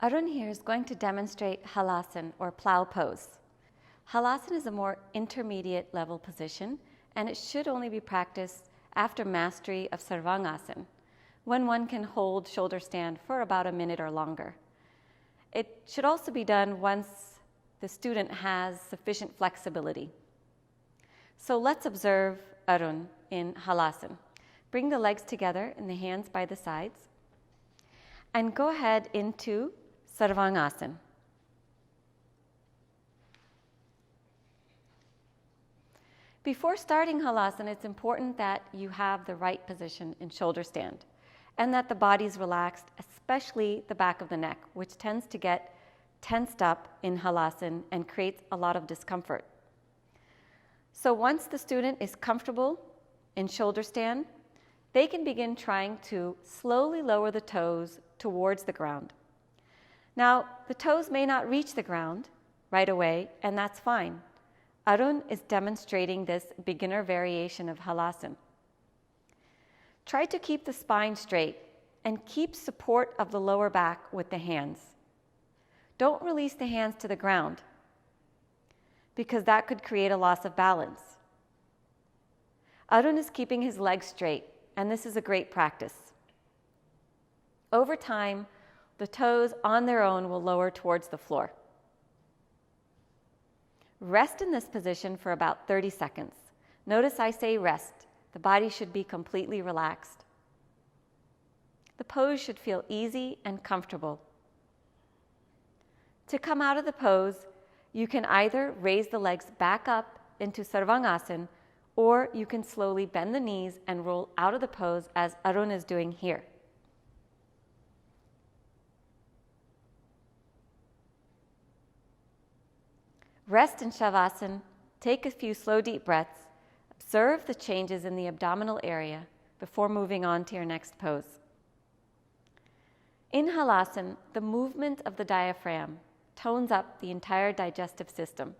Arun here is going to demonstrate Halasana or plow pose. Halasana is a more intermediate level position, and it should only be practiced after mastery of Sarvangasana, when one can hold shoulder stand for about a minute or longer. It should also be done once the student has sufficient flexibility. So let's observe Arun in Halasana. Bring the legs together and the hands by the sides, and go ahead into Sarvangasana. Before starting Halasana, it's important that you have the right position in shoulder stand and that the body's relaxed, especially the back of the neck, which tends to get tensed up in Halasana and creates a lot of discomfort. So once the student is comfortable in shoulder stand, they can begin trying to slowly lower the toes towards the ground. Now, the toes may not reach the ground right away, and that's fine. Arun is demonstrating this beginner variation of Halasana. Try to keep the spine straight and keep support of the lower back with the hands. Don't release the hands to the ground, because that could create a loss of balance. Arun is keeping his legs straight, and this is a great practice. Over time, the toes on their own will lower towards the floor. Rest in this position for about 30 seconds. Notice I say rest. The body should be completely relaxed. The pose should feel easy and comfortable. To come out of the pose, you can either raise the legs back up into Sarvangasana, or you can slowly bend the knees and roll out of the pose as Arun is doing here. Rest in Shavasana, take a few slow deep breaths, observe the changes in the abdominal area before moving on to your next pose. In Halasana, the movement of the diaphragm tones up the entire digestive system.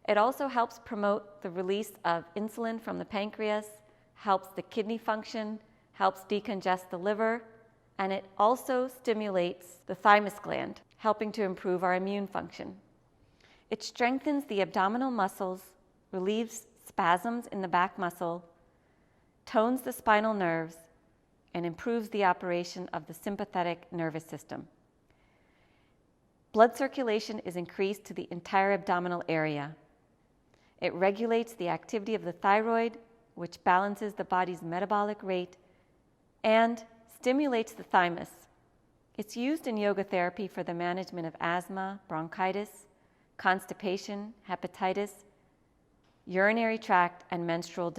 It also helps promote the release of insulin from the pancreas, helps the kidney function, helps decongest the liver, and it also stimulates the thymus gland, helping to improve our immune function. It strengthens the abdominal muscles, relieves spasms in the back muscle, tones the spinal nerves, and improves the operation of the sympathetic nervous system. Blood circulation is increased to the entire abdominal area. It regulates the activity of the thyroid, which balances the body's metabolic rate, and stimulates the thymus. It's used in yoga therapy for the management of asthma, bronchitis, constipation, hepatitis, urinary tract, and menstrual